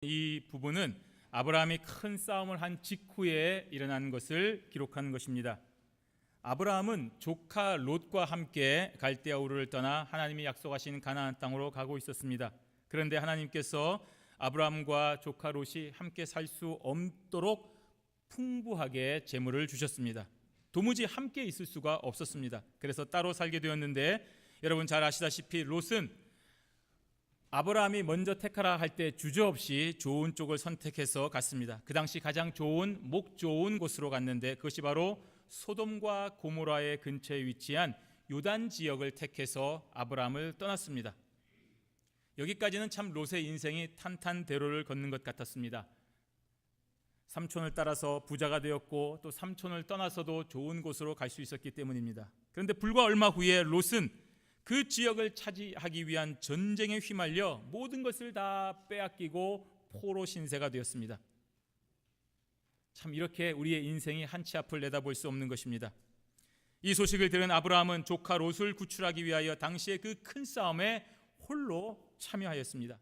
이 부분은 아브라함이 큰 싸움을 한 직후에 일어난 것을 기록하는 것입니다. 아브라함은 조카 롯과 함께 갈대아 우르를 떠나 하나님이 약속하신 가나안 땅으로 가고 있었습니다. 그런데 하나님께서 아브라함과 조카 롯이 함께 살 수 없도록 풍부하게 재물을 주셨습니다. 도무지 함께 있을 수가 없었습니다. 그래서 따로 살게 되었는데, 여러분 잘 아시다시피 롯은 아브라함이 먼저 택하라 할 때 주저없이 좋은 쪽을 선택해서 갔습니다. 그 당시 가장 좋은 목 좋은 곳으로 갔는데, 그것이 바로 소돔과 고모라의 근처에 위치한 요단 지역을 택해서 아브라함을 떠났습니다. 여기까지는 참 롯의 인생이 탄탄대로를 걷는 것 같았습니다. 삼촌을 따라서 부자가 되었고, 또 삼촌을 떠나서도 좋은 곳으로 갈 수 있었기 때문입니다. 그런데 불과 얼마 후에 롯은 그 지역을 차지하기 위한 전쟁에 휘말려 모든 것을 다 빼앗기고 포로 신세가 되었습니다. 참 이렇게 우리의 인생이 한치 앞을 내다볼 수 없는 것입니다. 이 소식을 들은 아브라함은 조카 롯을 구출하기 위하여 당시의 그 큰 싸움에 홀로 참여하였습니다.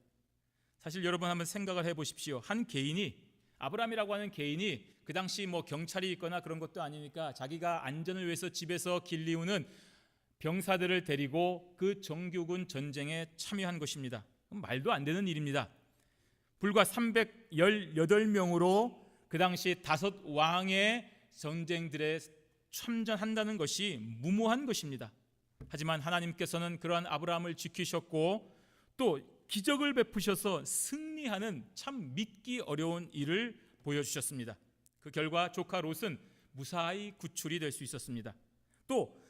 사실 여러분 한번 생각을 해보십시오. 한 개인이, 아브라함이라고 하는 개인이 그 당시 경찰이 있거나 그런 것도 아니니까 자기가 안전을 위해서 집에서 길리우는 병사들을 데리고 그 정규군 전쟁에 참여한 것입니다. 말도 안 되는 일입니다. 불과 318명으로 그 당시 5왕의 전쟁들에 참전한다는 것이 무모한 것입니다. 하지만 하나님께서는 그러한 아브라함을 지키셨고, 또 기적을 베푸셔서 승리하는 참 믿기 어려운 일을 보여주셨습니다. 그 결과 조카 롯은 무사히 구출이 될 수 있었습니다. 또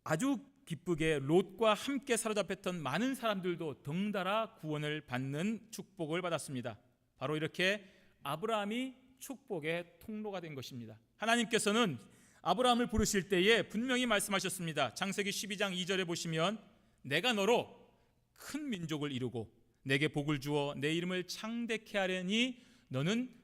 아주 기쁘게 롯과 함께 사로잡혔던 많은 사람들도 덩달아 구원을 받는 축복을 받았습니다. 바로 이렇게 아브라함이 축복의 통로가 된 것입니다. 하나님께서는 아브라함을 부르실 때에 분명히 말씀하셨습니다. 창세기 12장 2절에 보시면, 내가 너로 큰 민족을 이루고 내게 복을 주어 내 이름을 창대케 하려니 너는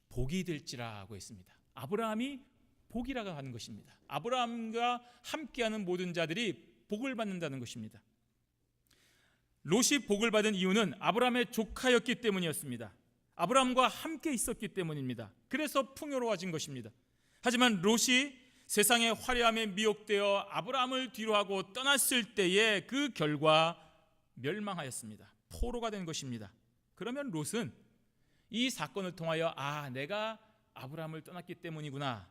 복이 될지라 하고 있습니다. 아브라함이 복이라고 하는 것입니다. 아브라함과 함께하는 모든 자들이 복을 받는다는 것입니다. 롯이 복을 받은 이유는 아브라함의 조카였기 때문이었습니다. 아브라함과 함께 있었기 때문입니다. 그래서 풍요로워진 것입니다. 하지만 롯이 세상의 화려함에 미혹되어 아브라함을 뒤로하고 떠났을 때의 그 결과 멸망하였습니다. 포로가 된 것입니다. 그러면 롯은 이 사건을 통하여 내가 아브라함을 떠났기 때문이구나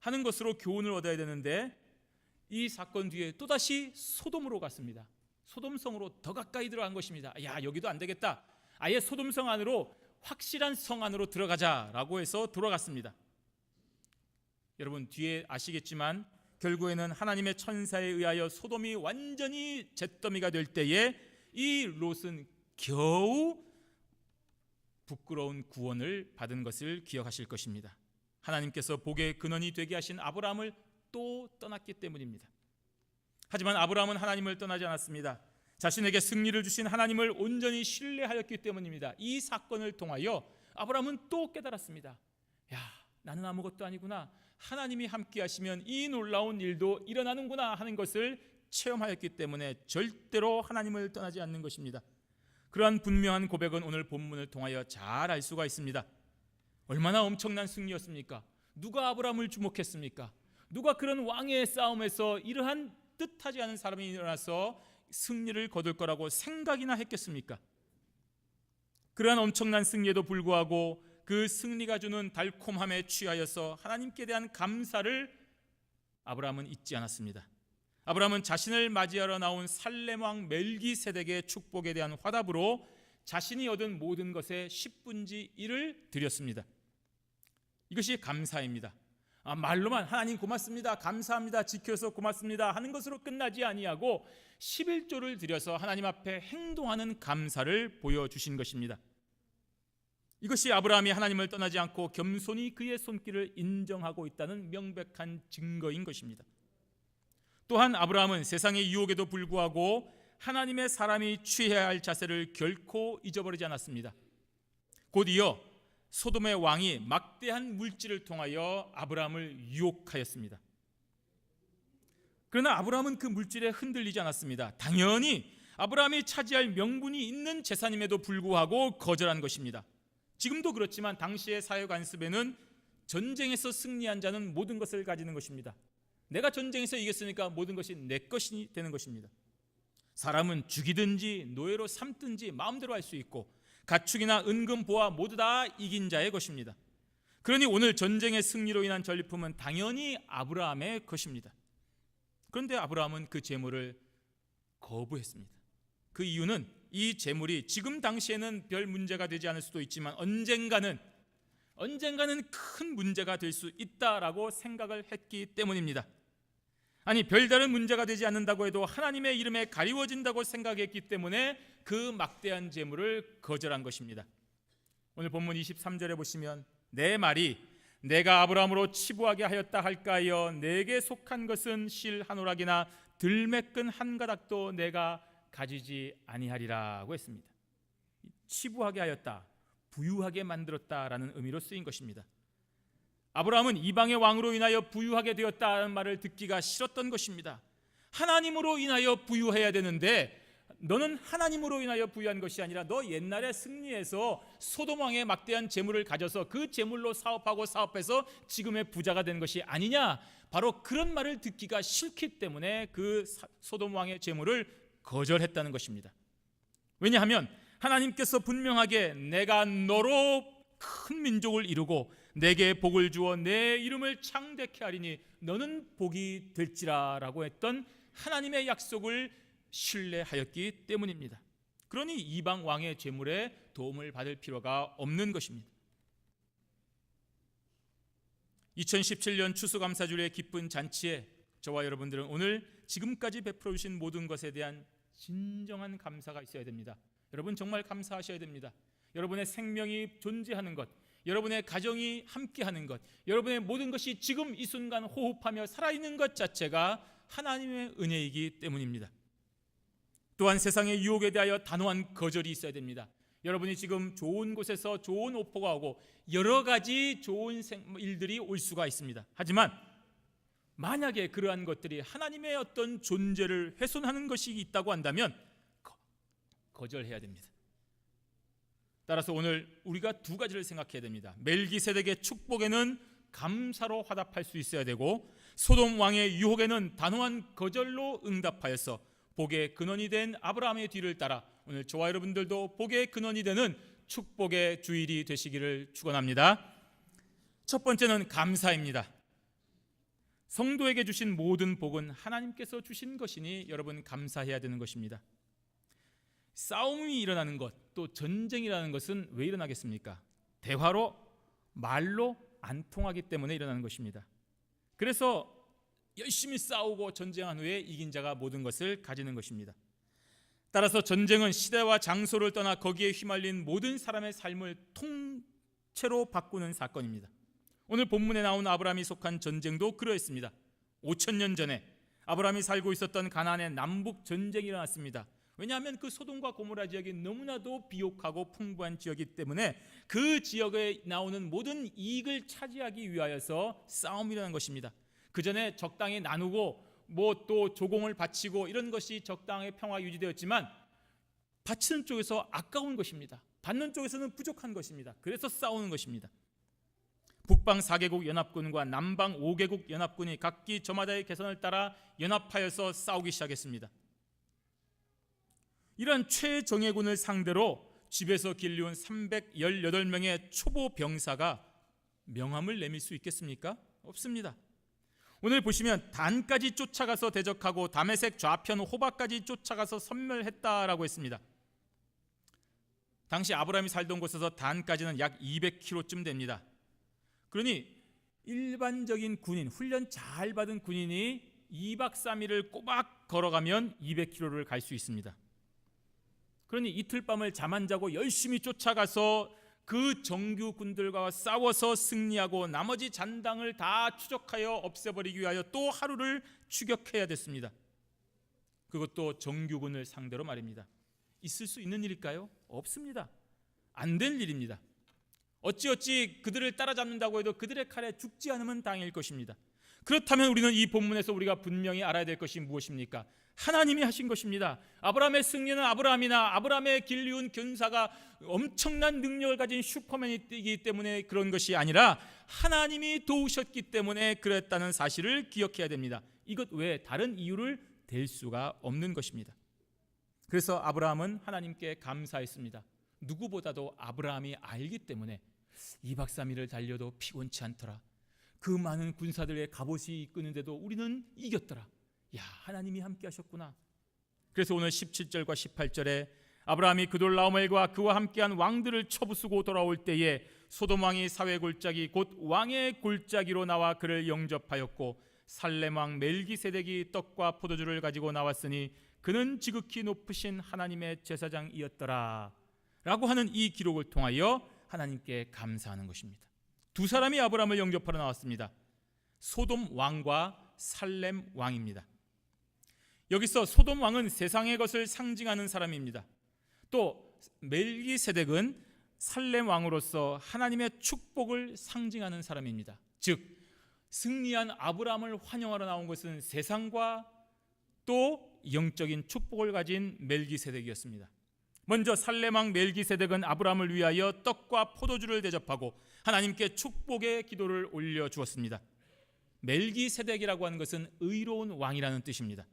하는 것으로 교훈을 얻어야 되는데, 이 사건 뒤에 또다시 소돔으로 갔습니다. 소돔성으로 더 가까이 들어간 것입니다. 여기도 안 되겠다. 아예 소돔성 안으로, 확실한 성 안으로 들어가자라고 해서 들어갔습니다. 여러분 뒤에 아시겠지만 결국에는 하나님의 천사에 의하여 소돔이 완전히 잿더미가 될 때에 이 롯은 겨우 부끄러운 구원을 받은 것을 기억하실 것입니다. 하나님께서 복의 근원이 되게 하신 아브라함을 또 떠났기 때문입니다. 하지만 아브라함은 하나님을 떠나지 않았습니다. 자신에게 승리를 주신 하나님을 온전히 신뢰하였기 때문입니다. 이 사건을 통하여 아브라함은 또 깨달았습니다. 나는 아무것도 아니구나. 하나님이 함께 하시면 이 놀라운 일도 일어나는구나 하는 것을 체험하였기 때문에 절대로 하나님을 떠나지 않는 것입니다. 그러한 분명한 고백은 오늘 본문을 통하여 잘 알 수가 있습니다. 얼마나 엄청난 승리였습니까? 누가 아브라함을 주목했습니까? 누가 그런 왕의 싸움에서 이러한 뜻하지 않은 사람이 일어나서 승리를 거둘 거라고 생각이나 했겠습니까? 그러한 엄청난 승리에도 불구하고 그 승리가 주는 달콤함에 취하여서 하나님께 대한 감사를 아브라함은 잊지 않았습니다. 아브라함은 자신을 맞이하러 나온 살렘 왕 멜기세덱의 축복에 대한 화답으로 자신이 얻은 모든 것의 10분의 1을 드렸습니다. 이것이 감사입니다. 말로만 하나님 고맙습니다, 감사합니다, 지켜서 고맙습니다 하는 것으로 끝나지 아니하고 11조를 드려서 하나님 앞에 행동하는 감사를 보여주신 것입니다. 이것이 아브라함이 하나님을 떠나지 않고 겸손히 그의 손길을 인정하고 있다는 명백한 증거인 것입니다. 또한 아브라함은 세상의 유혹에도 불구하고 하나님의 사람이 취해야 할 자세를 결코 잊어버리지 않았습니다. 곧이어 소돔의 왕이 막대한 물질을 통하여 아브라함을 유혹하였습니다. 그러나 아브라함은 그 물질에 흔들리지 않았습니다. 당연히 아브라함이 차지할 명분이 있는 재산임에도 불구하고 거절한 것입니다. 지금도 그렇지만 당시의 사회 관습에는 전쟁에서 승리한 자는 모든 것을 가지는 것입니다. 내가 전쟁에서 이겼으니까 모든 것이 내 것이 되는 것입니다. 사람은 죽이든지 노예로 삼든지 마음대로 할 수 있고 가축이나 은금 보화 모두 다 이긴 자의 것입니다. 그러니 오늘 전쟁의 승리로 인한 전리품은 당연히 아브라함의 것입니다. 그런데 아브라함은 그 재물을 거부했습니다. 그 이유는 이 재물이 지금 당시에는 별 문제가 되지 않을 수도 있지만 언젠가는 큰 문제가 될 수 있다라고 생각을 했기 때문입니다. 아니, 별다른 문제가 되지 않는다고 해도 하나님의 이름에 가리워진다고 생각했기 때문에 그 막대한 재물을 거절한 것입니다. 오늘 본문 23절에 보시면 내 말이 내가 아브라함으로 치부하게 하였다 할까여 내게 속한 것은 실 한 오락이나 들매끈 한 가닥도 내가 가지지 아니하리라고 했습니다. 치부하게 하였다, 부유하게 만들었다라는 의미로 쓰인 것입니다. 아브라함은 이방의 왕으로 인하여 부유하게 되었다는 말을 듣기가 싫었던 것입니다. 하나님으로 인하여 부유해야 되는데 너는 하나님으로 인하여 부유한 것이 아니라 너 옛날에 승리해서 소돔 왕의 막대한 재물을 가져서 그 재물로 사업해서 지금의 부자가 된 것이 아니냐, 바로 그런 말을 듣기가 싫기 때문에 그 소돔 왕의 재물을 거절했다는 것입니다. 왜냐하면 하나님께서 분명하게 내가 너로 큰 민족을 이루고 내게 복을 주어 내 이름을 창대케 하리니 너는 복이 될지라 라고 했던 하나님의 약속을 신뢰하였기 때문입니다. 그러니 이방 왕의 재물에 도움을 받을 필요가 없는 것입니다. 2017년 추수감사주일의 기쁜 잔치에 저와 여러분들은 오늘 지금까지 베풀어 주신 모든 것에 대한 진정한 감사가 있어야 됩니다. 여러분 정말 감사하셔야 됩니다. 여러분의 생명이 존재하는 것, 여러분의 가정이 함께하는 것, 여러분의 모든 것이 지금 이 순간 호흡하며 살아있는 것 자체가 하나님의 은혜이기 때문입니다. 또한 세상의 유혹에 대하여 단호한 거절이 있어야 됩니다. 여러분이 지금 좋은 곳에서 좋은 오퍼가 오고 여러 가지 좋은 일들이 올 수가 있습니다. 하지만 만약에 그러한 것들이 하나님의 어떤 존재를 훼손하는 것이 있다고 한다면 거절해야 됩니다. 따라서 오늘 우리가 두 가지를 생각해야 됩니다. 멜기세덱의 축복에는 감사로 화답할 수 있어야 되고 소돔 왕의 유혹에는 단호한 거절로 응답하여서 복의 근원이 된 아브라함의 뒤를 따라 오늘 저와 여러분들도 복의 근원이 되는 축복의 주일이 되시기를 축원합니다. 첫 번째는 감사입니다. 성도에게 주신 모든 복은 하나님께서 주신 것이니 여러분 감사해야 되는 것입니다. 싸움이 일어나는 것, 또 전쟁이라는 것은 왜 일어나겠습니까? 대화로, 말로 안 통하기 때문에 일어나는 것입니다. 그래서 열심히 싸우고 전쟁한 후에 이긴 자가 모든 것을 가지는 것입니다. 따라서 전쟁은 시대와 장소를 떠나 거기에 휘말린 모든 사람의 삶을 통째로 바꾸는 사건입니다. 오늘 본문에 나온 아브라함이 속한 전쟁도 그러했습니다. 5,000년 전에 아브라함이 살고 있었던 가나안의 남북 전쟁이 일어났습니다. 왜냐하면 그 소돔과 고모라 지역이 너무나도 비옥하고 풍부한 지역이기 때문에 그 지역에 나오는 모든 이익을 차지하기 위하여서 싸움이 일어난 것입니다. 그 전에 적당히 나누고 또 조공을 바치고 이런 것이 적당히 평화 유지되었지만 바치는 쪽에서 아까운 것입니다. 받는 쪽에서는 부족한 것입니다. 그래서 싸우는 것입니다. 북방 4개국 연합군과 남방 5개국 연합군이 각기 저마다의 개선을 따라 연합하여서 싸우기 시작했습니다. 이러한 최정예군을 상대로 집에서 길리운 318명의 초보 병사가 명함을 내밀 수 있겠습니까? 없습니다. 오늘 보시면 단까지 쫓아가서 대적하고 다메섹 좌편 호바까지 쫓아가서 섬멸했다라고 했습니다. 당시 아브라함이 살던 곳에서 단까지는 약 200km쯤 됩니다. 그러니 일반적인 군인, 훈련 잘 받은 군인이 2박 3일을 꼬박 걸어가면 200km를 갈 수 있습니다. 그러니 이틀 밤을 잠 안 자고 열심히 쫓아가서 그 정규군들과 싸워서 승리하고 나머지 잔당을 다 추적하여 없애버리기 위하여 또 하루를 추격해야 됐습니다. 그것도 정규군을 상대로 말입니다. 있을 수 있는 일일까요? 없습니다. 안 될 일입니다. 어찌어찌 그들을 따라잡는다고 해도 그들의 칼에 죽지 않으면 당일 것입니다. 그렇다면 우리는 이 본문에서 우리가 분명히 알아야 될 것이 무엇입니까? 하나님이 하신 것입니다. 아브라함의 승리는 아브라함이나 아브라함의 길 이은 견사가 엄청난 능력을 가진 슈퍼맨이기 때문에 그런 것이 아니라 하나님이 도우셨기 때문에 그랬다는 사실을 기억해야 됩니다. 이것 외에 다른 이유를 댈 수가 없는 것입니다. 그래서 아브라함은 하나님께 감사했습니다. 누구보다도 아브라함이 알기 때문에 2박 3일을 달려도 피곤치 않더라. 그 많은 군사들의 갑옷이 이끄는데도 우리는 이겼더라. 야, 하나님이 함께 하셨구나. 그래서 오늘 17절과 18절에 아브라함이 그돌라오멜과 그와 함께한 왕들을 쳐부수고 돌아올 때에 소돔 왕이 사회 골짜기 곧 왕의 골짜기로 나와 그를 영접하였고 살렘 왕 멜기세덱이 떡과 포도주를 가지고 나왔으니 그는 지극히 높으신 하나님의 제사장이었더라 라고 하는 이 기록을 통하여 하나님께 감사하는 것입니다. 두 사람이 아브라함을 영접하러 나왔습니다. 소돔 왕과 살렘 왕입니다. 여기서 소돔 왕은 세상의 것을 상징하는 사람입니다. 또 멜기세덱은 살렘 왕으로서 하나님의 축복을 상징하는 사람입니다. 즉 승리한 아브라함을 환영하러 나온 것은 세상과 또 영적인 축복을 가진 멜기세덱이었습니다. 먼저 살렘 왕 멜기세덱은 아브라함을 위하여 떡과 포도주를 대접하고 하나님께 축복의 기도를 올려주었습니다. 멜기세덱이라고 하는 것은 의로운 왕이라는 뜻입니다.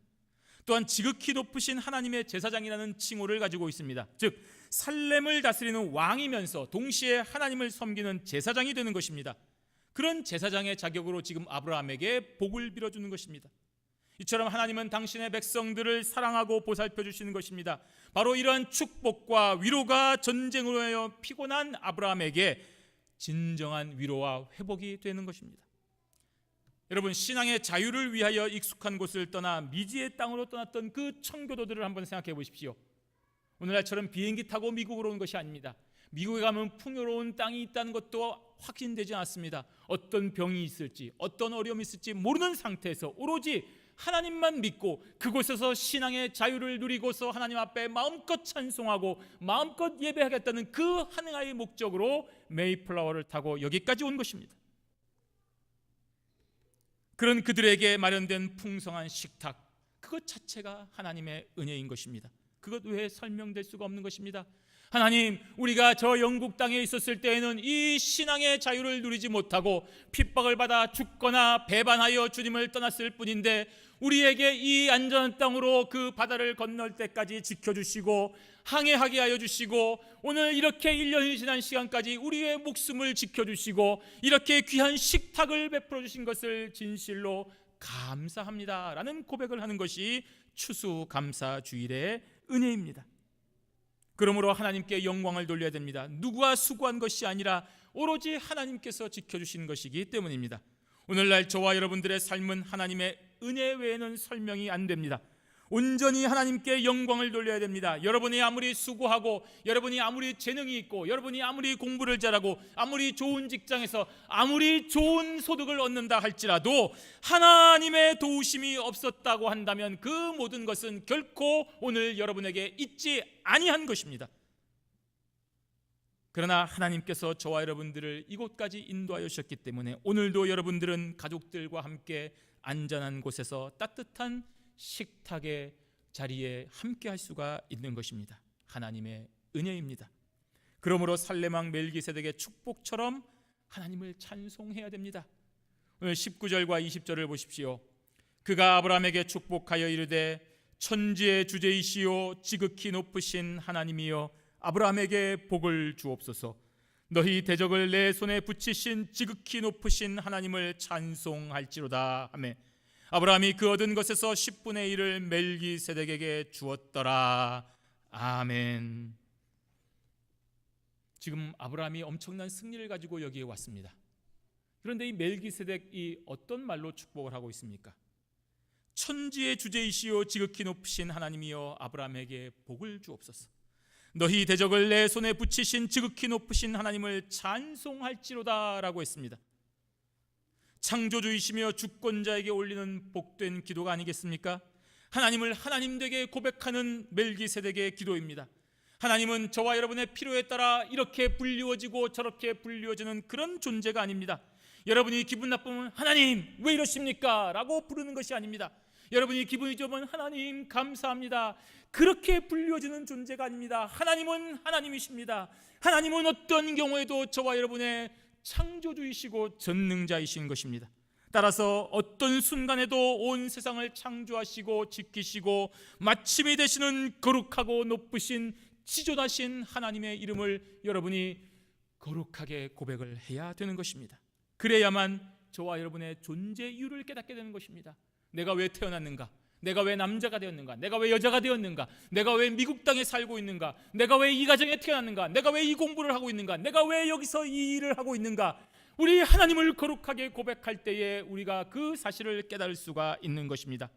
또한 지극히 높으신 하나님의 제사장이라는 칭호를 가지고 있습니다. 즉 살렘을 다스리는 왕이면서 동시에 하나님을 섬기는 제사장이 되는 것입니다. 그런 제사장의 자격으로 지금 아브라함에게 복을 빌어주는 것입니다. 이처럼 하나님은 당신의 백성들을 사랑하고 보살펴 주시는 것입니다. 바로 이러한 축복과 위로가 전쟁으로 하여 피곤한 아브라함에게 진정한 위로와 회복이 되는 것입니다. 여러분, 신앙의 자유를 위하여 익숙한 곳을 떠나 미지의 땅으로 떠났던 그 청교도들을 한번 생각해 보십시오. 오늘날처럼 비행기 타고 미국으로 온 것이 아닙니다. 미국에 가면 풍요로운 땅이 있다는 것도 확신되지 않습니다. 어떤 병이 있을지, 어떤 어려움이 있을지 모르는 상태에서 오로지 하나님만 믿고 그곳에서 신앙의 자유를 누리고서 하나님 앞에 마음껏 찬송하고 마음껏 예배하겠다는 그 하나의 목적으로 메이플라워를 타고 여기까지 온 것입니다. 그런 그들에게 마련된 풍성한 식탁, 그것 자체가 하나님의 은혜인 것입니다. 그것 외에 설명될 수가 없는 것입니다. 하나님, 우리가 저 영국 땅에 있었을 때에는 이 신앙의 자유를 누리지 못하고 핍박을 받아 죽거나 배반하여 주님을 떠났을 뿐인데 우리에게 이 안전한 땅으로 그 바다를 건널 때까지 지켜주시고 항해하게 하여 주시고 오늘 이렇게 1년이 지난 시간까지 우리의 목숨을 지켜주시고 이렇게 귀한 식탁을 베풀어 주신 것을 진실로 감사합니다 라는 고백을 하는 것이 추수감사주일의 은혜입니다. 그러므로 하나님께 영광을 돌려야 됩니다. 누구가 수고한 것이 아니라 오로지 하나님께서 지켜주신 것이기 때문입니다. 오늘날 저와 여러분들의 삶은 하나님의 은혜 외에는 설명이 안 됩니다. 온전히 하나님께 영광을 돌려야 됩니다. 여러분이 아무리 수고하고 여러분이 아무리 재능이 있고 여러분이 아무리 공부를 잘하고 아무리 좋은 직장에서 아무리 좋은 소득을 얻는다 할지라도 하나님의 도우심이 없었다고 한다면 그 모든 것은 결코 오늘 여러분에게 있지 아니한 것입니다. 그러나 하나님께서 저와 여러분들을 이곳까지 인도하여 주셨기 때문에 오늘도 여러분들은 가족들과 함께 안전한 곳에서 따뜻한 식탁의 자리에 함께 할 수가 있는 것입니다. 하나님의 은혜입니다. 그러므로 살렘 왕 멜기세덱의 축복처럼 하나님을 찬송해야 됩니다. 오늘 19절과 20절을 보십시오. 그가 아브라함에게 축복하여 이르되 천지의 주제이시오 지극히 높으신 하나님이여 아브라함에게 복을 주옵소서. 너희 대적을 내 손에 붙이신 지극히 높으신 하나님을 찬송할지로다 하매 아브라함이 그 얻은 것에서 10분의 1을 멜기세덱에게 주었더라. 아멘. 지금 아브라함이 엄청난 승리를 가지고 여기에 왔습니다. 그런데 이 멜기세덱이 어떤 말로 축복을 하고 있습니까? 천지의 주제이시오 지극히 높으신 하나님이여 아브라함에게 복을 주옵소서. 너희 대적을 내 손에 붙이신 지극히 높으신 하나님을 찬송할지로다 라고 했습니다. 창조주이시며 주권자에게 올리는 복된 기도가 아니겠습니까? 하나님을 하나님 되게 고백하는 멜기세덱의 기도입니다. 하나님은 저와 여러분의 필요에 따라 이렇게 불리워지고 저렇게 불리워지는 그런 존재가 아닙니다. 여러분이 기분 나쁘면 하나님 왜 이러십니까? 라고 부르는 것이 아닙니다. 여러분이 기분이 좋으면 하나님 감사합니다, 그렇게 불려지는 존재가 아닙니다. 하나님은 하나님이십니다. 하나님은 어떤 경우에도 저와 여러분의 창조주이시고 전능자이신 것입니다. 따라서 어떤 순간에도 온 세상을 창조하시고 지키시고 마침이 되시는 거룩하고 높으신 지존하신 하나님의 이름을 여러분이 거룩하게 고백을 해야 되는 것입니다. 그래야만 저와 여러분의 존재 이유를 깨닫게 되는 것입니다. 내가 왜 태어났는가? 내가 왜 남자가 되었는가? 내가 왜 여자가 되었는가? 내가 왜 미국 땅에 살고 있는가? 내가 왜 이 가정에 태어났는가? 내가 왜 이 공부를 하고 있는가? 내가 왜 여기서 이 일을 하고 있는가? 우리 하나님을 거룩하게 고백할 때에 우리가 그 사실을 깨달을 수가 있는 것입니다.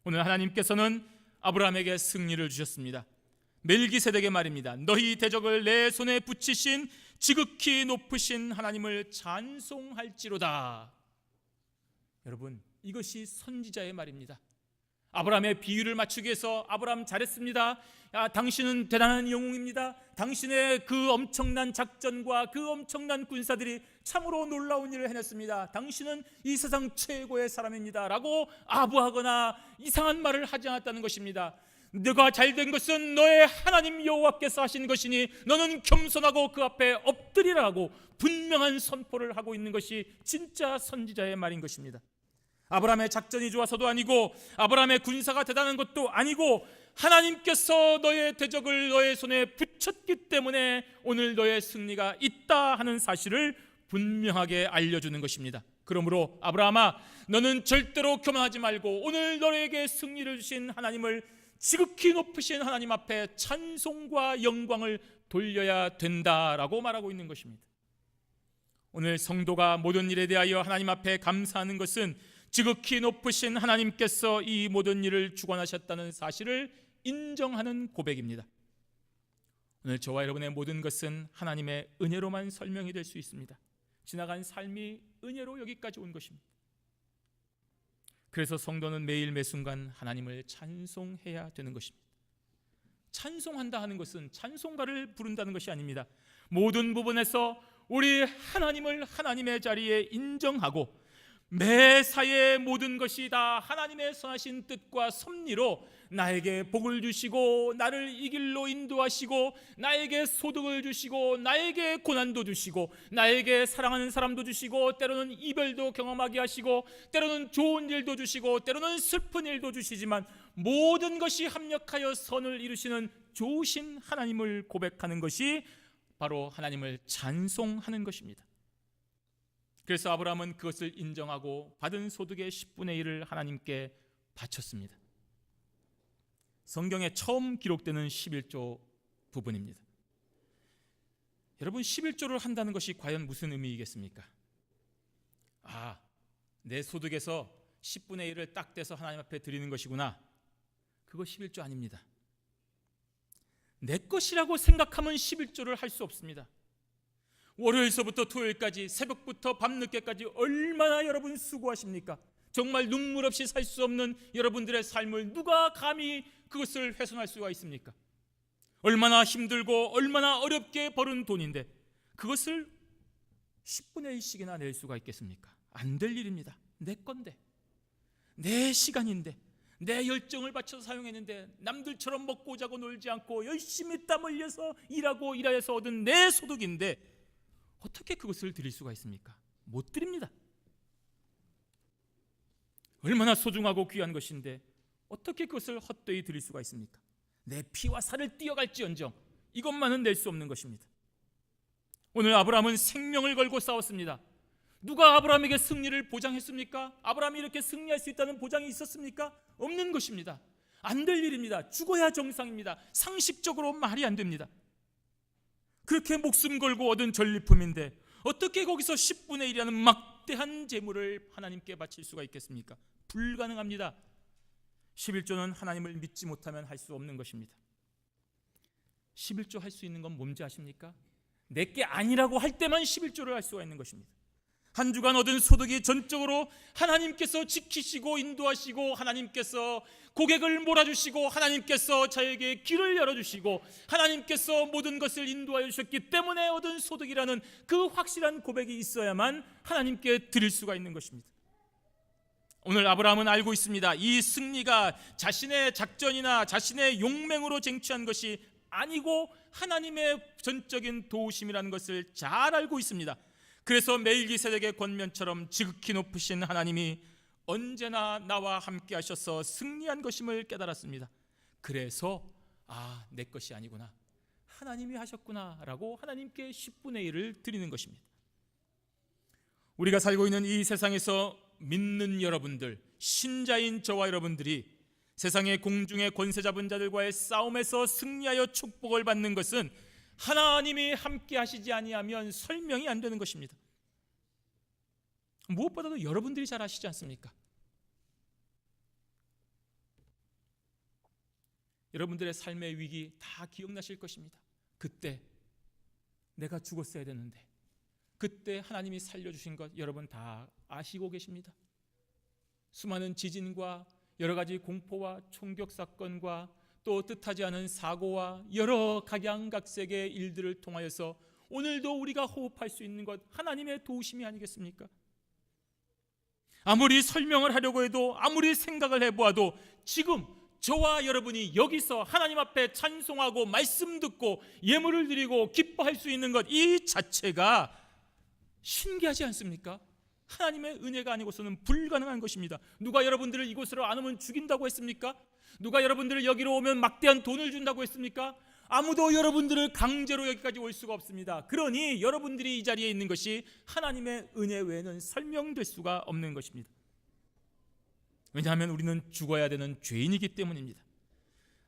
오늘 하나님께서는 아브라함에게 승리를 주셨습니다. 멜기세덱의 말입니다. 너희 대적을 내 손에 붙이신 지극히 높으신 하나님을 찬송할지로다. 여러분, 이것이 선지자의 말입니다. 아브라함의 비유를 맞추기 위해서 아브라함 잘했습니다. 당신은 대단한 영웅입니다. 당신의 그 엄청난 작전과 그 엄청난 군사들이 참으로 놀라운 일을 해냈습니다. 당신은 이 세상 최고의 사람입니다 라고 아부하거나 이상한 말을 하지 않았다는 것입니다. 너가 잘된 것은 너의 하나님 여호와께서 하신 것이니 너는 겸손하고 그 앞에 엎드리라고 분명한 선포를 하고 있는 것이 진짜 선지자의 말인 것입니다. 아브라함의 작전이 좋아서도 아니고 아브라함의 군사가 대단한 것도 아니고 하나님께서 너의 대적을 너의 손에 붙였기 때문에 오늘 너의 승리가 있다 하는 사실을 분명하게 알려주는 것입니다. 그러므로 아브라함아, 너는 절대로 교만하지 말고 오늘 너에게 승리를 주신 하나님을, 지극히 높으신 하나님 앞에 찬송과 영광을 돌려야 된다라고 말하고 있는 것입니다. 오늘 성도가 모든 일에 대하여 하나님 앞에 감사하는 것은 지극히 높으신 하나님께서 이 모든 일을 주관하셨다는 사실을 인정하는 고백입니다. 오늘 저와 여러분의 모든 것은 하나님의 은혜로만 설명이 될 수 있습니다. 지나간 삶이 은혜로 여기까지 온 것입니다. 그래서 성도는 매일 매순간 하나님을 찬송해야 되는 것입니다. 찬송한다 하는 것은 찬송가를 부른다는 것이 아닙니다. 모든 부분에서 우리 하나님을 하나님의 자리에 인정하고 매사의 모든 것이 다 하나님의 선하신 뜻과 섭리로 나에게 복을 주시고 나를 이 길로 인도하시고 나에게 소득을 주시고 나에게 고난도 주시고 나에게 사랑하는 사람도 주시고 때로는 이별도 경험하게 하시고 때로는 좋은 일도 주시고 때로는 슬픈 일도 주시지만 모든 것이 합력하여 선을 이루시는 좋으신 하나님을 고백하는 것이 바로 하나님을 찬송하는 것입니다. 그래서 아브라함은 그것을 인정하고 받은 소득의 10분의 1을 하나님께 바쳤습니다. 성경에 처음 기록되는 11조 부분입니다. 여러분, 11조를 한다는 것이 과연 무슨 의미이겠습니까? 내 소득에서 10분의 1을 딱 떼서 하나님 앞에 드리는 것이구나. 그거 11조 아닙니다. 내 것이라고 생각하면 11조를 할 수 없습니다. 월요일서부터 토요일까지 새벽부터 밤늦게까지 얼마나 여러분 수고하십니까? 정말 눈물 없이 살 수 없는 여러분들의 삶을 누가 감히 그것을 훼손할 수가 있습니까? 얼마나 힘들고 얼마나 어렵게 벌은 돈인데 그것을 10분의 1씩이나 낼 수가 있겠습니까? 안 될 일입니다. 내 건데, 내 시간인데, 내 열정을 바쳐서 사용했는데 남들처럼 먹고 자고 놀지 않고 열심히 땀 흘려서 일하여서 얻은 내 소득인데 어떻게 그것을 드릴 수가 있습니까? 못 드립니다. 얼마나 소중하고 귀한 것인데 어떻게 그것을 헛되이 드릴 수가 있습니까? 내 피와 살을 띄어갈지언정 이것만은 낼 수 없는 것입니다. 오늘 아브라함은 생명을 걸고 싸웠습니다. 누가 아브라함에게 승리를 보장했습니까? 아브라함이 이렇게 승리할 수 있다는 보장이 있었습니까? 없는 것입니다. 안 될 일입니다. 죽어야 정상입니다. 상식적으로 말이 안 됩니다. 그렇게 목숨 걸고 얻은 전리품인데 어떻게 거기서 10분의 1이라는 막대한 재물을 하나님께 바칠 수가 있겠습니까? 불가능합니다. 11조는 하나님을 믿지 못하면 할 수 없는 것입니다. 11조 할 수 있는 건 뭔지 아십니까? 내게 아니라고 할 때만 11조를 할 수가 있는 것입니다. 한 주간 얻은 소득이 전적으로 하나님께서 지키시고 인도하시고 하나님께서 고객을 몰아주시고 하나님께서 저에게 길을 열어주시고 하나님께서 모든 것을 인도하여 주셨기 때문에 얻은 소득이라는 그 확실한 고백이 있어야만 하나님께 드릴 수가 있는 것입니다. 오늘 아브라함은 알고 있습니다. 이 승리가 자신의 작전이나 자신의 용맹으로 쟁취한 것이 아니고 하나님의 전적인 도우심이라는 것을 잘 알고 있습니다. 그래서 멜기세덱의 권면처럼 지극히 높으신 하나님이 언제나 나와 함께 하셔서 승리한 것임을 깨달았습니다. 그래서 내 것이 아니구나, 하나님이 하셨구나 라고 하나님께 10분의 1을 드리는 것입니다. 우리가 살고 있는 이 세상에서 믿는 여러분들, 신자인 저와 여러분들이 세상의 공중의 권세 잡은 자들과의 싸움에서 승리하여 축복을 받는 것은 하나님이 함께 하시지 아니하면 설명이 안 되는 것입니다. 무엇보다도 여러분들이 잘 아시지 않습니까? 여러분들의 삶의 위기 다 기억나실 것입니다. 그때 내가 죽었어야 되는데, 그때 하나님이 살려주신 것 여러분 다 아시고 계십니다. 수많은 지진과 여러 가지 공포와 총격 사건과 또 뜻하지 않은 사고와 여러 각양각색의 일들을 통하여서 오늘도 우리가 호흡할 수 있는 것 하나님의 도우심이 아니겠습니까? 아무리 설명을 하려고 해도, 아무리 생각을 해보아도 지금 저와 여러분이 여기서 하나님 앞에 찬송하고 말씀 듣고 예물을 드리고 기뻐할 수 있는 것, 이 자체가 신기하지 않습니까? 하나님의 은혜가 아니고서는 불가능한 것입니다. 누가 여러분들을 이곳으로 안 오면 죽인다고 했습니까? 누가 여러분들을 여기로 오면 막대한 돈을 준다고 했습니까? 아무도 여러분들을 강제로 여기까지 올 수가 없습니다. 그러니 여러분들이 이 자리에 있는 것이 하나님의 은혜 외에는 설명될 수가 없는 것입니다. 왜냐하면 우리는 죽어야 되는 죄인이기 때문입니다.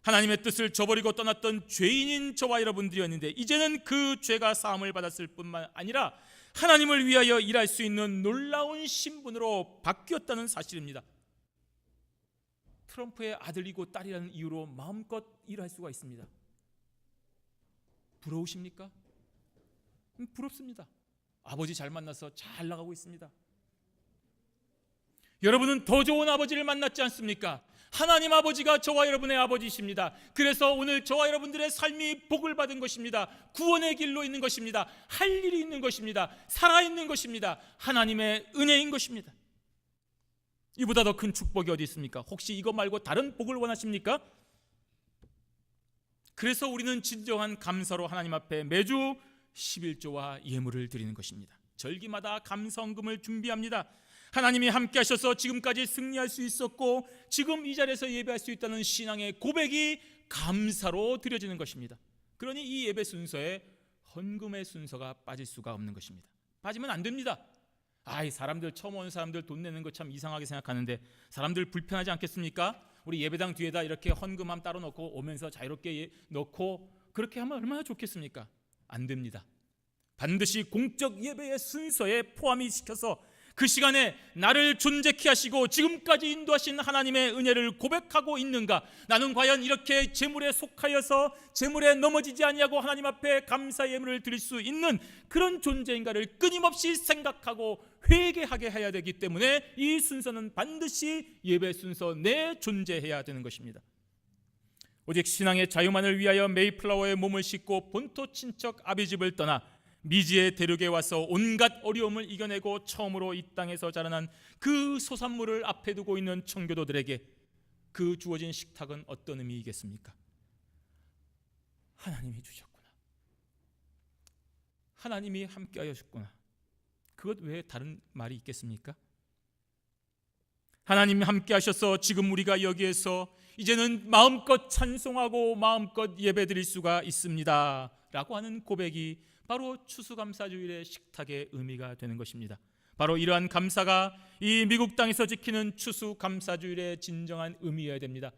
하나님의 뜻을 저버리고 떠났던 죄인인 저와 여러분들이었는데 이제는 그 죄가 사함을 받았을 뿐만 아니라 하나님을 위하여 일할 수 있는 놀라운 신분으로 바뀌었다는 사실입니다. 트럼프의 아들이고 딸이라는 이유로 마음껏 일할 수가 있습니다. 부러우십니까? 부럽습니다. 아버지 잘 만나서 잘 나가고 있습니다. 여러분은 더 좋은 아버지를 만났지 않습니까? 하나님 아버지가 저와 여러분의 아버지이십니다. 그래서 오늘 저와 여러분들의 삶이 복을 받은 것입니다. 구원의 길로 있는 것입니다. 할 일이 있는 것입니다. 살아있는 것입니다. 하나님의 은혜인 것입니다. 이보다 더 큰 축복이 어디 있습니까? 혹시 이거 말고 다른 복을 원하십니까? 그래서 우리는 진정한 감사로 하나님 앞에 매주 11조와 예물을 드리는 것입니다. 절기마다 감사헌금을 준비합니다. 하나님이 함께 하셔서 지금까지 승리할 수 있었고 지금 이 자리에서 예배할 수 있다는 신앙의 고백이 감사로 드려지는 것입니다. 그러니 이 예배 순서에 헌금의 순서가 빠질 수가 없는 것입니다. 빠지면 안 됩니다. 이 사람들, 처음 오는 사람들 돈 내는 거 참 이상하게 생각하는데 사람들 불편하지 않겠습니까? 우리 예배당 뒤에다 이렇게 헌금함 따로 넣고 오면서 자유롭게 넣고 그렇게 하면 얼마나 좋겠습니까? 안 됩니다. 반드시 공적 예배의 순서에 포함이 시켜서 그 시간에 나를 존재케 하시고 지금까지 인도하신 하나님의 은혜를 고백하고 있는가? 나는 과연 이렇게 재물에 속하여서 재물에 넘어지지 아니하고 하나님 앞에 감사 예물을 드릴 수 있는 그런 존재인가를 끊임없이 생각하고 회개하게 해야 되기 때문에 이 순서는 반드시 예배 순서 내 존재해야 되는 것입니다. 오직 신앙의 자유만을 위하여 메이플라워의 몸을 싣고 본토 친척 아비집을 떠나 미지의 대륙에 와서 온갖 어려움을 이겨내고 처음으로 이 땅에서 자라난 그 소산물을 앞에 두고 있는 청교도들에게 그 주어진 식탁은 어떤 의미이겠습니까? 하나님이 주셨구나, 하나님이 함께 하셨구나, 그것 외에 다른 말이 있겠습니까? 하나님이 함께 하셔서 지금 우리가 여기에서 이제는 마음껏 찬송하고 마음껏 예배드릴 수가 있습니다 라고 하는 고백이 바로 추수감사주일의 식탁의 의미가 되는 것입니다. 바로 이러한 감사가 이 미국 땅에서 지키는 추수감사주일의 진정한 의미여야 됩니다.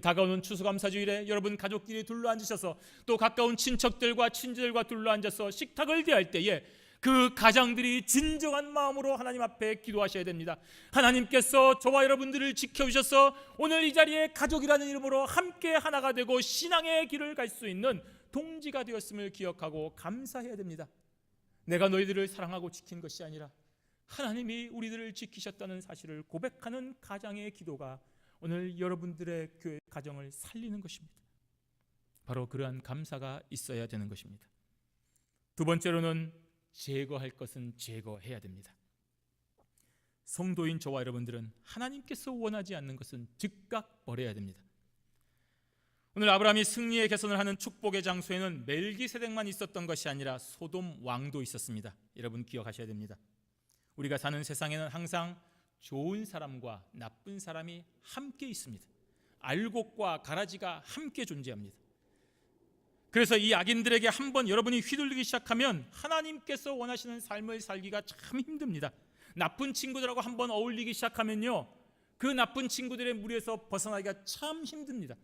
다가오는 추수감사주일에 여러분 가족끼리 둘러앉으셔서 또 가까운 친척들과 친지들과 둘러앉아서 식탁을 대할 때에 그 가장들이 진정한 마음으로 하나님 앞에 기도하셔야 됩니다. 하나님께서 저와 여러분들을 지켜주셔서 오늘 이 자리에 가족이라는 이름으로 함께 하나가 되고 신앙의 길을 갈 수 있는 동지가 되었음을 기억하고 감사해야 됩니다. 내가 너희들을 사랑하고 지킨 것이 아니라 하나님이 우리들을 지키셨다는 사실을 고백하는 가장의 기도가 오늘 여러분들의 교회 가정을 살리는 것입니다. 바로 그러한 감사가 있어야 되는 것입니다. 두 번째로는 제거할 것은 제거해야 됩니다. 성도인 저와 여러분들은 하나님께서 원하지 않는 것은 즉각 버려야 됩니다. 오늘 아브라함이 승리의 개선을 하는 축복의 장소에는 멜기세덱만 있었던 것이 아니라 소돔 왕도 있었습니다. 여러분 기억하셔야 됩니다. 우리가 사는 세상에는 항상 좋은 사람과 나쁜 사람이 함께 있습니다. 알곡과 가라지가 함께 존재합니다. 그래서 이 악인들에게 한번 여러분이 휘둘리기 시작하면 하나님께서 원하시는 삶을 살기가 참 힘듭니다. 나쁜 친구들하고 한번 어울리기 시작하면요, 그 나쁜 친구들의 무리에서 벗어나기가 참 힘듭니다.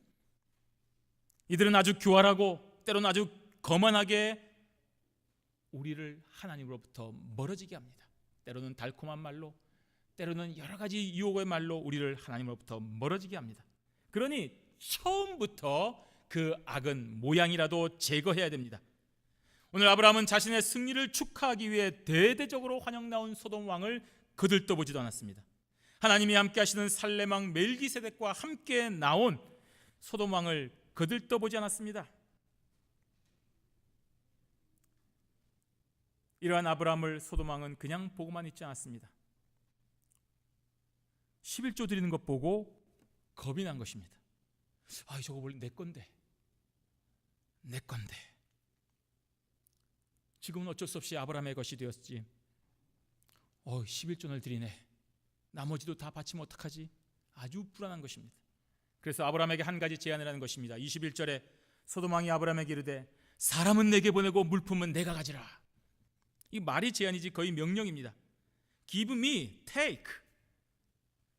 이들은 아주 교활하고 때로는 아주 거만하게 우리를 하나님으로부터 멀어지게 합니다. 때로는 달콤한 말로, 때로는 여러 가지 유혹의 말로 우리를 하나님으로부터 멀어지게 합니다. 그러니 처음부터 그 악은 모양이라도 제거해야 됩니다. 오늘 아브라함은 자신의 승리를 축하하기 위해 대대적으로 환영 나온 소돔 왕을 거들떠보지도 않았습니다. 하나님이 함께 하시는 살렘 왕 멜기세덱과 함께 나온 소돔 왕을 거들떠보지 않았습니다. 이러한 아브라함을 소돔 왕은 그냥 보고만 있지 않았습니다. 11조 드리는 것 보고 겁이 난 것입니다. 아, 저거 원래 내 건데. 지금은 어쩔 수 없이 아브라함의 것이 되었지. 11조를 드리네. 나머지도 다 바치면 어떡하지? 아주 불안한 것입니다. 그래서 아브라함에게 한 가지 제안을 하는 것입니다. 21절에 소돔 왕이 아브라함에게 이르되 사람은 내게 보내고 물품은 내가 가지라. 이 말이 제안이지 거의 명령입니다. Give me, take.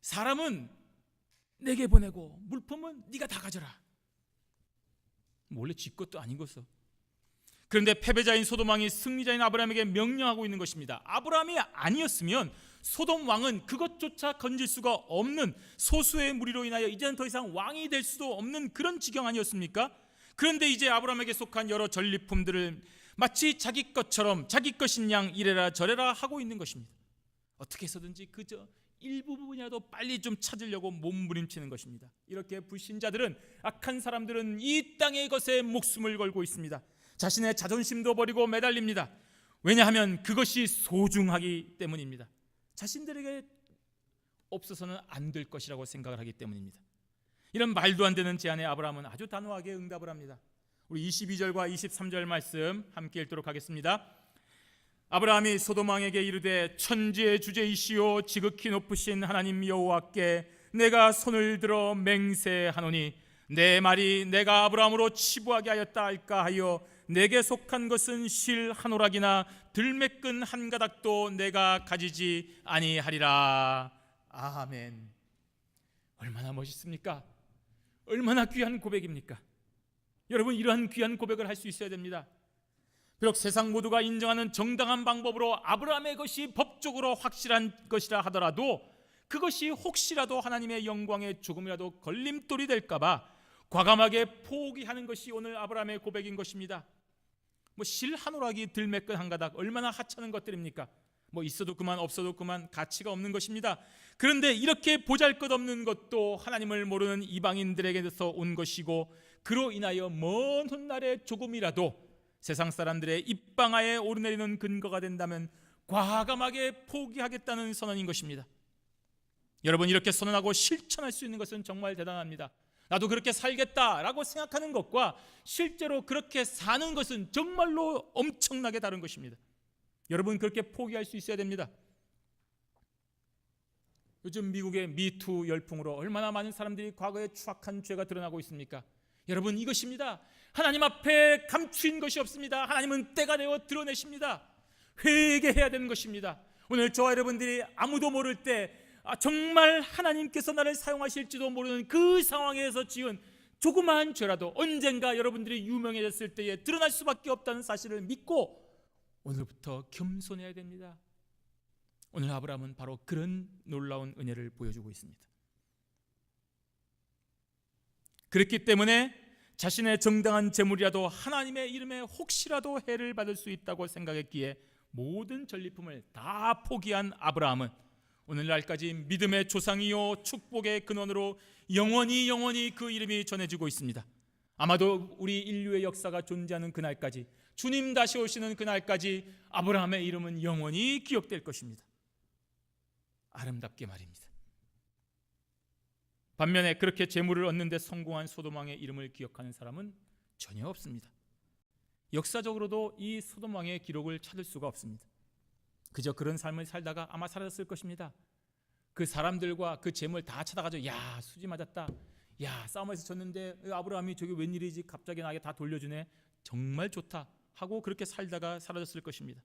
사람은 내게 보내고 물품은 네가 다 가져라. 원래 지 것도 아닌 것을. 그런데 패배자인 소돔 왕이 승리자인 아브라함에게 명령하고 있는 것입니다. 아브라함이 아니었으면 소돔 왕은 그것조차 건질 수가 없는 소수의 무리로 인하여 이제는 더 이상 왕이 될 수도 없는 그런 지경 아니었습니까? 그런데 이제 아브라함에게 속한 여러 전리품들을 마치 자기 것처럼 자기 것인 양 이래라 저래라 하고 있는 것입니다. 어떻게 해서든지 그저 일부분이라도 빨리 좀 찾으려고 몸부림치는 것입니다. 이렇게 불신자들은, 악한 사람들은 이 땅의 것에 목숨을 걸고 있습니다. 자신의 자존심도 버리고 매달립니다. 왜냐하면 그것이 소중하기 때문입니다. 자신들에게 없어서는 안 될 것이라고 생각을 하기 때문입니다. 이런 말도 안 되는 제안에 아브라함은 아주 단호하게 응답을 합니다. 우리 22절과 23절 말씀 함께 읽도록 하겠습니다. 아브라함이 소돔 왕에게 이르되 천지의 주제이시오 지극히 높으신 하나님 여호와께 내가 손을 들어 맹세하노니 내 말이 내가 아브라함으로 치부하게 하였다 할까 하여 내게 속한 것은 실 한 오락이나 들매끈 한 가닥도 내가 가지지 아니하리라. 아멘. 얼마나 멋있습니까? 얼마나 귀한 고백입니까? 여러분, 이러한 귀한 고백을 할 수 있어야 됩니다. 비록 세상 모두가 인정하는 정당한 방법으로 아브라함의 것이 법적으로 확실한 것이라 하더라도 그것이 혹시라도 하나님의 영광에 조금이라도 걸림돌이 될까봐 과감하게 포기하는 것이 오늘 아브라함의 고백인 것입니다. 실 한 오락이 들매끈 한 가닥, 얼마나 하찮은 것들입니까? 있어도 그만 없어도 그만, 가치가 없는 것입니다. 그런데 이렇게 보잘것없는 것도 하나님을 모르는 이방인들에게서 온 것이고, 그로 인하여 먼 훗날에 조금이라도 세상 사람들의 입방아에 오르내리는 근거가 된다면 과감하게 포기하겠다는 선언인 것입니다. 여러분, 이렇게 선언하고 실천할 수 있는 것은 정말 대단합니다. 나도 그렇게 살겠다라고 생각하는 것과 실제로 그렇게 사는 것은 정말로 엄청나게 다른 것입니다. 여러분, 그렇게 포기할 수 있어야 됩니다. 요즘 미국의 미투 열풍으로 얼마나 많은 사람들이 과거에 추악한 죄가 드러나고 있습니까? 여러분, 이것입니다. 하나님 앞에 감추인 것이 없습니다. 하나님은 때가 되어 드러내십니다. 회개해야 되는 것입니다. 오늘 저와 여러분들이 아무도 모를 때 정말 하나님께서 나를 사용하실지도 모르는 그 상황에서 지은 조그마한 죄라도 언젠가 여러분들이 유명해졌을 때에 드러날 수밖에 없다는 사실을 믿고 오늘부터 겸손해야 됩니다. 오늘 아브라함은 바로 그런 놀라운 은혜를 보여주고 있습니다. 그렇기 때문에 자신의 정당한 재물이라도 하나님의 이름에 혹시라도 해를 받을 수 있다고 생각했기에 모든 전리품을 다 포기한 아브라함은 오늘날까지 믿음의 조상이요 축복의 근원으로 영원히 그 이름이 전해지고 있습니다. 아마도 우리 인류의 역사가 존재하는 그날까지, 주님 다시 오시는 그날까지 아브라함의 이름은 영원히 기억될 것입니다. 아름답게 말입니다. 반면에 그렇게 재물을 얻는 데 성공한 소돔 왕의 이름을 기억하는 사람은 전혀 없습니다. 역사적으로도 이 소돔 왕의 기록을 찾을 수가 없습니다. 그저 그런 삶을 살다가 아마 사라졌을 것입니다. 그 사람들과 그 재물 다 찾아가지고 야 수지 맞았다, 야 싸움에서 졌는데 아브라함이 저게 웬일이지 갑자기 나에게 다 돌려주네, 정말 좋다 하고 그렇게 살다가 사라졌을 것입니다.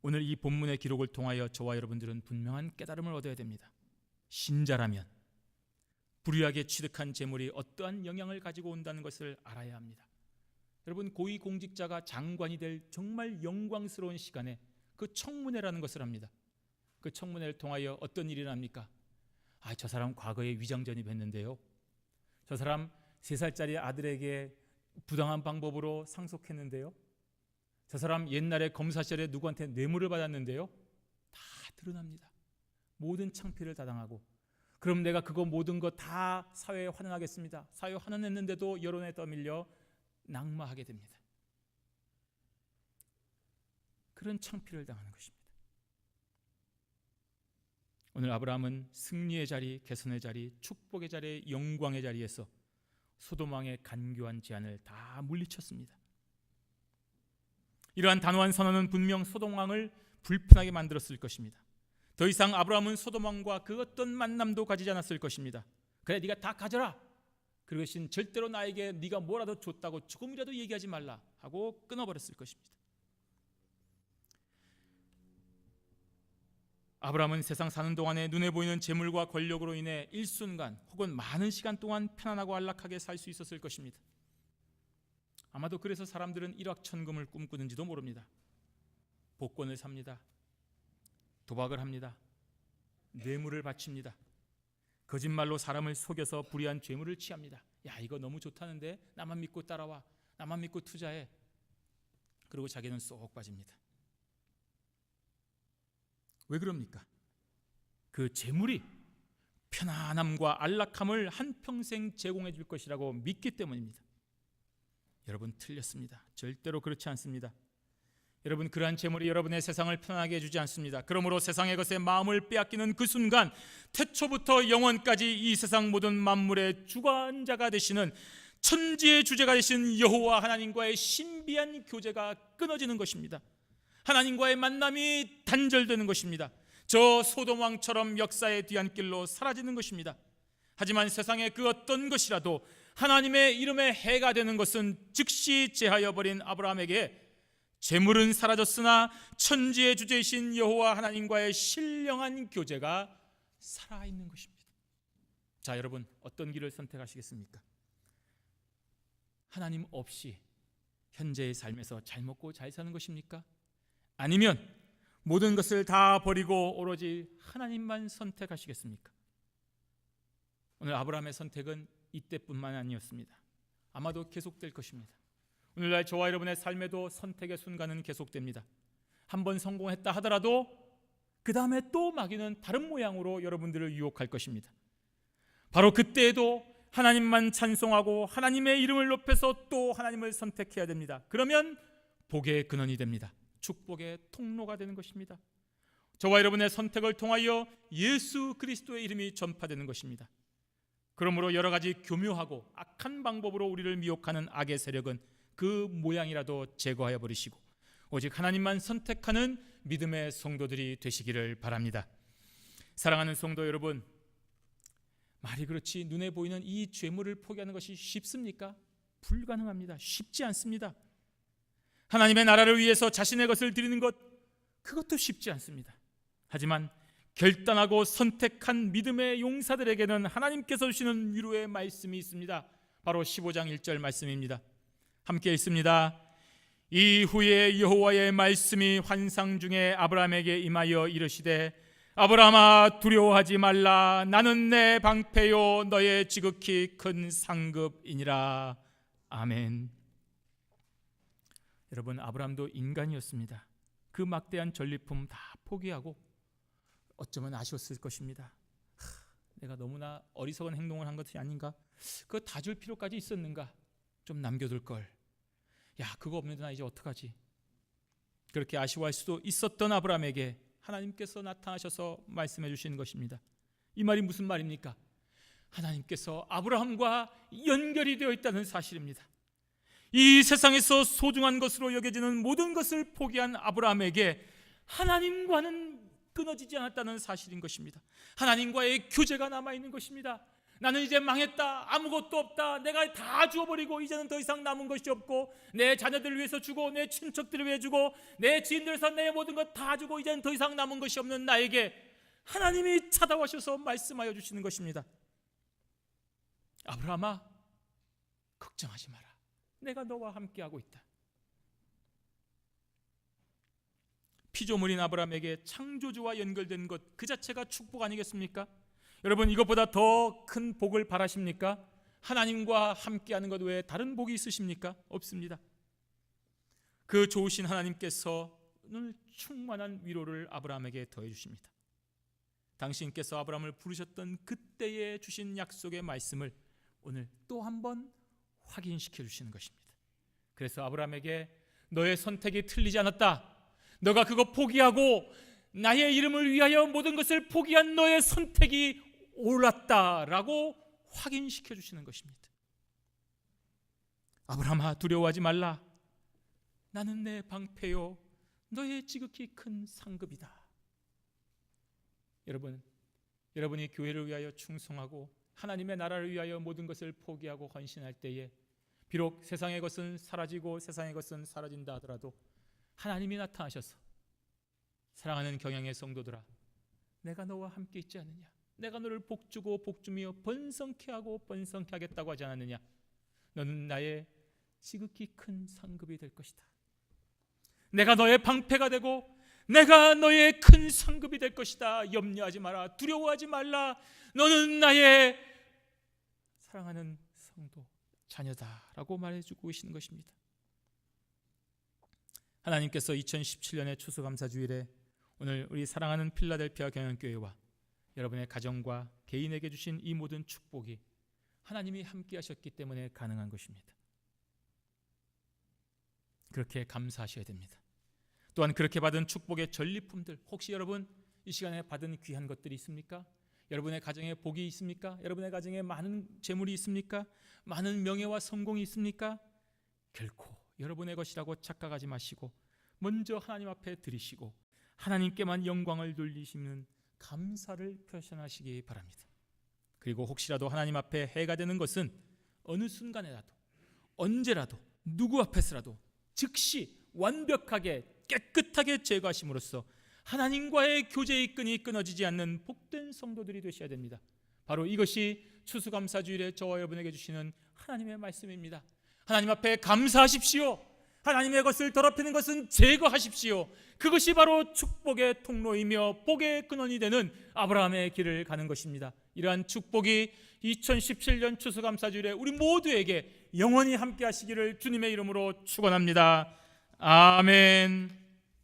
오늘 이 본문의 기록을 통하여 저와 여러분들은 분명한 깨달음을 얻어야 됩니다. 신자라면 불의하게 취득한 재물이 어떠한 영향을 가지고 온다는 것을 알아야 합니다. 여러분, 고위공직자가 장관이 될 정말 영광스러운 시간에 그 청문회라는 것을 합니다. 그 청문회를 통하여 어떤 일이 납니까? 저 사람 과거에 위장전입했는데요, 저 사람 3살짜리 아들에게 부당한 방법으로 상속했는데요, 저 사람 옛날에 검사 시절에 누구한테 뇌물을 받았는데요, 다 드러납니다. 모든 창피를 다 당하고, 그럼 내가 그거 모든 거 다 사회에 환원하겠습니다. 사회에 환원했는데도 여론에 떠밀려 낙마하게 됩니다. 그런 창피를 당하는 것입니다. 오늘 아브라함은 승리의 자리, 개선의 자리, 축복의 자리, 영광의 자리에서 소돔 왕의 간교한 제안을 다 물리쳤습니다. 이러한 단호한 선언은 분명 소돔 왕을 불편하게 만들었을 것입니다. 더 이상 아브라함은 소돔 왕과 그 어떤 만남도 가지지 않았을 것입니다. 그래, 네가 다 가져라. 그것은 절대로 나에게 네가 뭐라도 줬다고 조금이라도 얘기하지 말라 하고 끊어버렸을 것입니다. 아브라함은 세상 사는 동안에 눈에 보이는 재물과 권력으로 인해 일순간 혹은 많은 시간 동안 편안하고 안락하게 살 수 있었을 것입니다. 아마도 그래서 사람들은 일확천금을 꿈꾸는지도 모릅니다. 복권을 삽니다. 도박을 합니다. 뇌물을 바칩니다. 거짓말로 사람을 속여서 불의한 죄물을 취합니다. 야, 이거 너무 좋다는데 나만 믿고 따라와, 나만 믿고 투자해. 그리고 자기는 쏙 빠집니다. 왜 그럽니까? 그 재물이 편안함과 안락함을 한평생 제공해 줄 것이라고 믿기 때문입니다. 여러분, 틀렸습니다. 절대로 그렇지 않습니다. 여러분, 그러한 재물이 여러분의 세상을 편안하게 해주지 않습니다. 그러므로 세상의 것에 마음을 빼앗기는 그 순간 태초부터 영원까지 이 세상 모든 만물의 주관자가 되시는 천지의 주제가 되신 여호와 하나님과의 신비한 교제가 끊어지는 것입니다. 하나님과의 만남이 단절되는 것입니다. 저 소돔 왕처럼 역사의 뒤안길로 사라지는 것입니다. 하지만 세상의 그 어떤 것이라도 하나님의 이름에 해가 되는 것은 즉시 제하여 버린 아브라함에게 재물은 사라졌으나 천지의 주제이신 여호와 하나님과의 신령한 교제가 살아있는 것입니다. 자, 여러분, 어떤 길을 선택하시겠습니까? 하나님 없이 현재의 삶에서 잘 먹고 잘 사는 것입니까? 아니면 모든 것을 다 버리고 오로지 하나님만 선택하시겠습니까? 오늘 아브라함의 선택은 이때뿐만 아니었습니다. 아마도 계속될 것입니다. 오늘날 저와 여러분의 삶에도 선택의 순간은 계속됩니다. 한번 성공했다 하더라도 그 다음에 또 마귀는 다른 모양으로 여러분들을 유혹할 것입니다. 바로 그때에도 하나님만 찬송하고 하나님의 이름을 높여서 또 하나님을 선택해야 됩니다. 그러면 복의 근원이 됩니다. 축복의 통로가 되는 것입니다. 저와 여러분의 선택을 통하여 예수 그리스도의 이름이 전파되는 것입니다. 그러므로 여러 가지 교묘하고 악한 방법으로 우리를 미혹하는 악의 세력은 그 모양이라도 제거하여 버리시고 오직 하나님만 선택하는 믿음의 성도들이 되시기를 바랍니다. 사랑하는 성도 여러분, 말이 그렇지 눈에 보이는 이 죄물을 포기하는 것이 쉽습니까? 불가능합니다. 쉽지 않습니다. 하나님의 나라를 위해서 자신의 것을 드리는 것, 그것도 쉽지 않습니다. 하지만 결단하고 선택한 믿음의 용사들에게는 하나님께서 주시는 위로의 말씀이 있습니다. 바로 15장 1절 말씀입니다. 함께 읽습니다. 이후에 여호와의 말씀이 환상 중에 아브라함에게 임하여 이르시되 아브라함아 두려워하지 말라. 나는 내 방패요 너의 지극히 큰 상급이니라. 아멘. 여러분, 아브라함도 인간이었습니다. 그 막대한 전리품 다 포기하고 어쩌면 아쉬웠을 것입니다. 내가 너무나 어리석은 행동을 한 것이 아닌가? 그거 다 줄 필요까지 있었는가? 좀 남겨둘 걸. 야, 그거 없는데 나 이제 어떡하지? 그렇게 아쉬워할 수도 있었던 아브라함에게 하나님께서 나타나셔서 말씀해 주시는 것입니다. 이 말이 무슨 말입니까? 하나님께서 아브라함과 연결이 되어 있다는 사실입니다. 이 세상에서 소중한 것으로 여겨지는 모든 것을 포기한 아브라함에게 하나님과는 끊어지지 않았다는 사실인 것입니다. 하나님과의 교제가 남아있는 것입니다. 나는 이제 망했다, 아무것도 없다, 내가 다 주어버리고 이제는 더 이상 남은 것이 없고, 내 자녀들을 위해서 주고 내 친척들을 위해 주고 내 지인들에서 내 모든 것 다 주고 이제는 더 이상 남은 것이 없는 나에게 하나님이 찾아와셔서 말씀하여 주시는 것입니다. 아브라함아, 걱정하지 마라, 내가 너와 함께하고 있다. 피조물인 아브라함에게 창조주와 연결된 것 그 자체가 축복 아니겠습니까? 여러분, 이것보다 더 큰 복을 바라십니까? 하나님과 함께하는 것 외에 다른 복이 있으십니까? 없습니다. 그 좋으신 하나님께서 오늘 충만한 위로를 아브라함에게 더해 주십니다. 당신께서 아브라함을 부르셨던 그때에 주신 약속의 말씀을 오늘 또 한 번 확인시켜 주시는 것입니다. 그래서 아브라함에게 너의 선택이 틀리지 않았다, 너가 그거 포기하고 나의 이름을 위하여 모든 것을 포기한 너의 선택이 옳았다라고 확인시켜 주시는 것입니다. 아브라함아, 두려워하지 말라, 나는 내 방패요 너의 지극히 큰 상급이다. 여러분, 여러분이 교회를 위하여 충성하고 하나님의 나라를 위하여 모든 것을 포기하고 헌신할 때에 비록 세상의 것은 사라지고 세상의 것은 사라진다 하더라도 하나님이 나타나셔서 사랑하는 경영의 성도들아, 내가 너와 함께 있지 않느냐, 내가 너를 복주고 복주며 번성케 하고 번성케 하겠다고 하지 않았느냐, 너는 나의 지극히 큰 상급이 될 것이다, 내가 너의 방패가 되고 내가 너의 큰 상급이 될 것이다, 염려하지 마라, 두려워하지 말라, 너는 나의 사랑하는 성도 자녀다라고 말해주고 계시는 것입니다. 하나님께서 2017년의 추수감사주일에 오늘 우리 사랑하는 필라델피아 경영교회와 여러분의 가정과 개인에게 주신 이 모든 축복이 하나님이 함께 하셨기 때문에 가능한 것입니다. 그렇게 감사하셔야 됩니다. 또한 그렇게 받은 축복의 전리품들, 혹시 여러분 이 시간에 받은 귀한 것들이 있습니까? 여러분의 가정에 복이 있습니까? 여러분의 가정에 많은 재물이 있습니까? 많은 명예와 성공이 있습니까? 결코 여러분의 것이라고 착각하지 마시고 먼저 하나님 앞에 드리시고 하나님께만 영광을 돌리시는 감사를 표현하시기 바랍니다. 그리고 혹시라도 하나님 앞에 해가 되는 것은 어느 순간에라도 언제라도 누구 앞에서라도 즉시 완벽하게 깨끗하게 제거하심으로써 하나님과의 교제의 끈이 끊어지지 않는 복된 성도들이 되셔야 됩니다. 바로 이것이 추수감사주일에 저와 여러분에게 주시는 하나님의 말씀입니다. 하나님 앞에 감사하십시오. 하나님의 것을 더럽히는 것은 제거하십시오. 그것이 바로 축복의 통로이며 복의 근원이 되는 아브라함의 길을 가는 것입니다. 이러한 축복이 2017년 추수감사주일에 우리 모두에게 영원히 함께 하시기를 주님의 이름으로 축원합니다. 아멘.